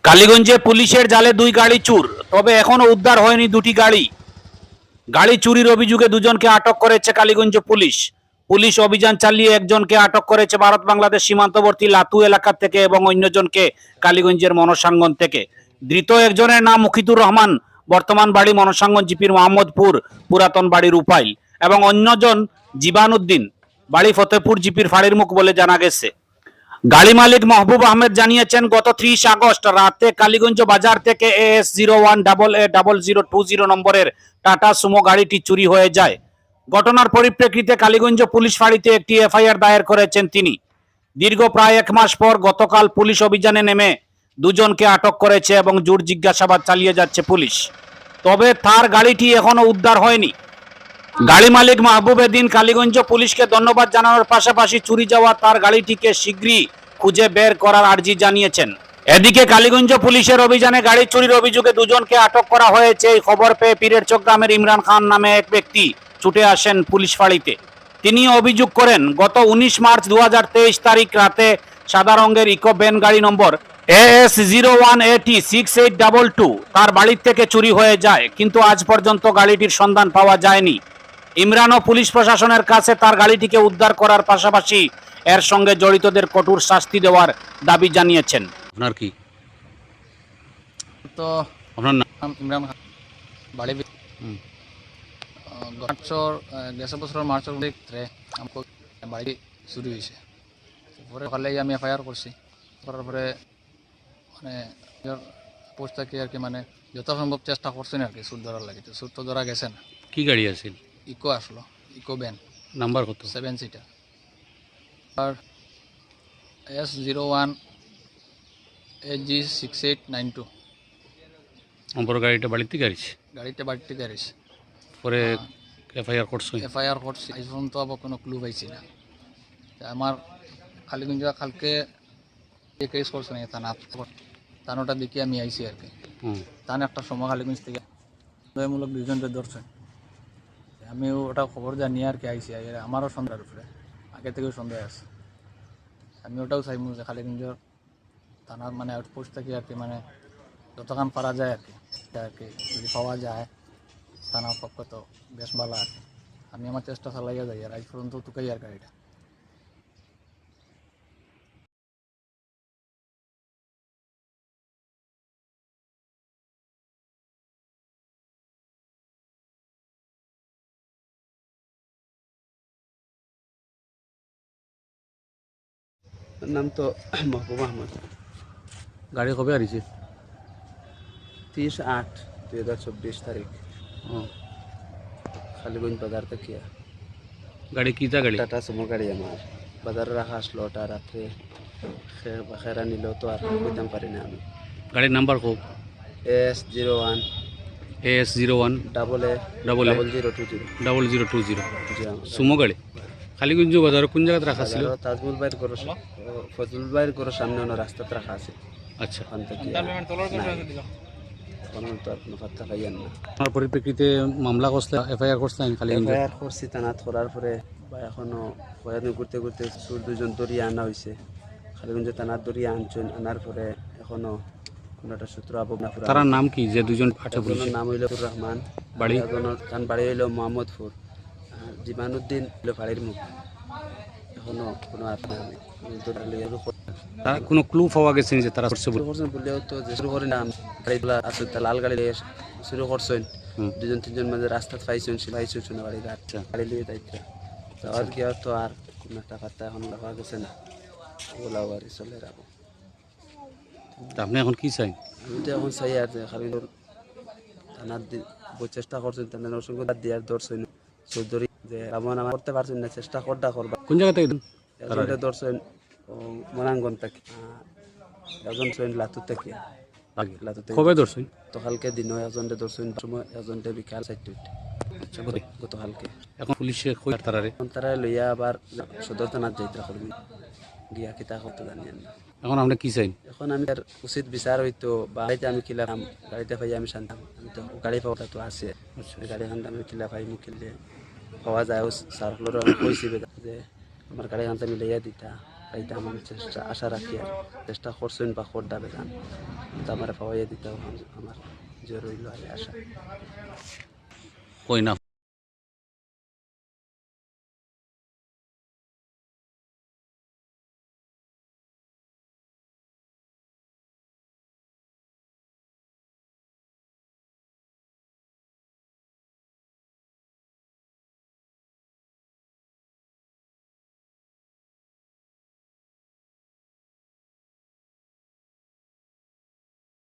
কালীগঞ্জে পুলিশের জালে দুই গাড়ি চুর, তবে এখনো উদ্ধার হয়নি দুটি গাড়ি। গাড়ি চুরির অভিযোগে দুজনকে আটক করেছে কালীগঞ্জ পুলিশ। পুলিশ অভিযান চালিয়ে একজনকে আটক করেছে ভারত বাংলাদেশ সীমান্তবর্তী লাতু এলাকা থেকে এবং অন্যজনকে কালীগঞ্জের মনসাঙ্গন থেকে। ধৃত একজনের নাম মুখিতুর রহমান, বর্তমান বাড়ি মনসাঙ্গন জিপির মোহাম্মদপুর, পুরাতন বাড়ির উপাইল, এবং অন্যজন জীবানুদ্দিন, বাড়ি ফতেপুর জিপির ফাড়ির মুখ বলে জানা গেছে। গাড়ি মালিক মাহবুব আহমেদ জানিয়েছেন, গত 30 আগস্ট রাতে কালীগঞ্জ বাজার থেকে AS01AA0020 নম্বরের টাটা সুমো গাড়িটি চুরি হয়ে যায়। ঘটনার পরিপ্রেক্ষিতে কালীগঞ্জ পুলিশ ফাঁড়িতে একটি এফআইআর দায়ের করেছেন তিনি। দীর্ঘ প্রায় 1 মাস পর গতকাল পুলিশ অভিযানে নেমে দুজনকে আটক করেছে এবং জোর জিজ্ঞাসাবাদ চালিয়ে যাচ্ছে পুলিশ। তবে তার গাড়িটি এখনো উদ্ধার হয়নি। গাড়ি মালিক মাহবুবেদ্দিন কালীগঞ্জ পুলিশকে ধন্যবাদ জানানোর পাশাপাশি চুরি যাওয়া তার গাড়িটিকে শীঘ্রই খুঁজে বের করার আর্জি জানিয়েছেন। এদিকে কালীগঞ্জ পুলিশের অভিযানে গাড়ি চুরির অভিযোগে দুজনকে আটক করা হয়েছে। এই খবর পেয়ে পীরেরচক গ্রামের ইমরান খান নামে এক ব্যক্তি ছুটে আসেন পুলিশ ফাঁড়িতে। তিনি অভিযোগ করেন, গত 19 মার্চ 2023 তারিখ রাতে সাদা রঙের ইকো ভ্যান গাড়ি নম্বর AS01AT6822 তার বাড়ির থেকে চুরি হয়ে যায়, কিন্তু আজ পর্যন্ত গাড়িটির সন্ধান পাওয়া যায়নি। ইমরান ও পুলিশ প্রশাসনের কাছে তার গাড়িটিকে উদ্ধার করার পাশাপাশি এর সঙ্গে জড়িতদের কঠোর শাস্তি দেওয়ার দাবি জানিয়েছেন। আপনার কি তো আপনার নাম ইমরান খান, বাড়ি মার্চর গেছে বছর মার্চের ভিতরে আমাকে বাড়ি চুরি হয়েছে। পরে সকালে আমি এফআইআর করছি, করার পরে মানে পোস্ট থাকি আর কি, মানে যথাসম্ভব চেষ্টা করছেন আর কি সুর ধরার লাগে। তো সুর তো ধরা গেছে না। কি গাড়ি আছিল? ইকো আসলো, ইকো ভ্যান, নাম্বার কত? 7 সিটার। আর S01AG6892 নম্বর গাড়িটা বাড়িতে গাড়িছে, গাড়িটা বাড়িতে গ্যারেজ। পরে এফআইআর করছো? এফআইআর করছি, আজ পর্যন্ত আবার কোনো ক্লু পাইছি না। আমার কালীগঞ্জ কালকে কেস করছে না থানোটা দেখি আমি আইছি আর কি। তান একটা সময় কালীগঞ্জ থেকে সন্দেহমূলক দুজনকে ধরছে। আমি ওটা খবর জানিয়ে আর কি আইসি। আমারও সন্দেহের উপরে আগে থেকেও সন্দেহ আছে। আমি ওটাও চাইব যে কালীগঞ্জের থানার মানে আউটপোস্ট থেকে আর কি, মানে যতক্ষণ পারা যায় আর কি যদি পাওয়া যায় থানার পক্ষ তো বেশ ভালো আর কি। আমি আমার চেষ্টা চালাইয়া যাই আর আজ পর্যন্ত তুকাই আর গাড়িটা। নাম তো মাহবুব আহমদ। গাড়ি কবে হারিয়েছে? 30/8/2024 তারিখ খালিগঞ্জ বাজার থেকে। গাড়ি কিতা গাড়ি? টাটা সুমো গাড়ি আমার বাজারে রাখা আসলো, ওটা রাত্রে খেরা নিল তো আর বুঝতাম পারি না আমি। গাড়ির নাম্বার খুব AS01 AS01AA0020 জি আমার। সুমো গাড়ি কালীগঞ্জ বাজার কোন জায়গায় রাখা ছিল? তাজমুল ভাইয়ের ঘর, ফজলুল ভাইয়ের ঘরের সামনে অন্য রাস্তাতে রাখা আছে। আচ্ছা, ওখান থেকে কোনো তো আর কোনো পাত্তা পাইয়ান না। আপনার পরিপ্রেক্ষিতে মামলা করছে, এফআইআর করছেন কালীগঞ্জ? এফআইআর করছি থানাত করার পরে বা এখনো কয়েকদিন ঘুরতে ঘুরতে চোর দুজন দরিয়া আনা হয়েছে। খালিগঞ্জ থানার দরিয়া আনার পরে এখনো কোনো একটা সূত্র আবব না। তার নাম কি যে দুজন আটক হয়েছে? নাম হইল রহমান, বাড়ি তার বাড়ি হইল মোহাম্মদপুর, জীবানুদ্দিন হইল ফাড়ির মুখ। এখনো কোনো তার কোনো ক্লু পাওয়া গেছে যে তারা করছে বলে? বললেও তো যে শুরু করি না গাড়িগুলা আসলে লাল গাড়ি শুরু করছেন, 2-3জন মাঝে রাস্তা পাইছেন শুনে বাড়ি গাড়ি লিয়ে দায়িত্ব যাওয়ার গিয়ে তো আর কোনো একটা পাত্তা এখন পাওয়া গেছে না। ওলা বাড়ি চলে রাখবো। আপনি এখন কি চাই? আমি তো এখন চাই আর যে খালি থানার চেষ্টা করছেন, তাদের অসংখ্য দেওয়ার ধরছেন চৌধুরী যে এমন আমার করতে পারছেন না, চেষ্টা করবা। কোন জায়গা থেকে একজনটা ধরছেন মনাঙ্গন থেকে, একজন ছিলেন লাতুর থেকে। কবে ধরছেন? তো কালকে দিন একজনটা ধরছেন সময়, একজনটা বিকাল 4টা গতকালকে। এখন পুলিশে তারারে তারা লইয়া আবার সদর থানার যাইতে করবেন গিয়া কিতা করতে জানি না। এখন আমরা কি চাই? এখন আমি আর উচিত বিচার হইতো বা আমি কিলাম গাড়িতে পাই আমি শান্তাম। আমি তো গাড়ি পাওয়া তো আছে, গাড়ি খানটা আমি কিলা পাই মুখিলে পাওয়া যায়। সার্কুলার আমি কইছি যে আমার গাড়ি খানটা আমি লইয়া দিতা। পাইতে আমার চেষ্টা আশা রাখি আর চেষ্টা করছেন বা করদা বেজান তো আমার পাওয়াইয়া দিতে আমার যে রইল আশা কই না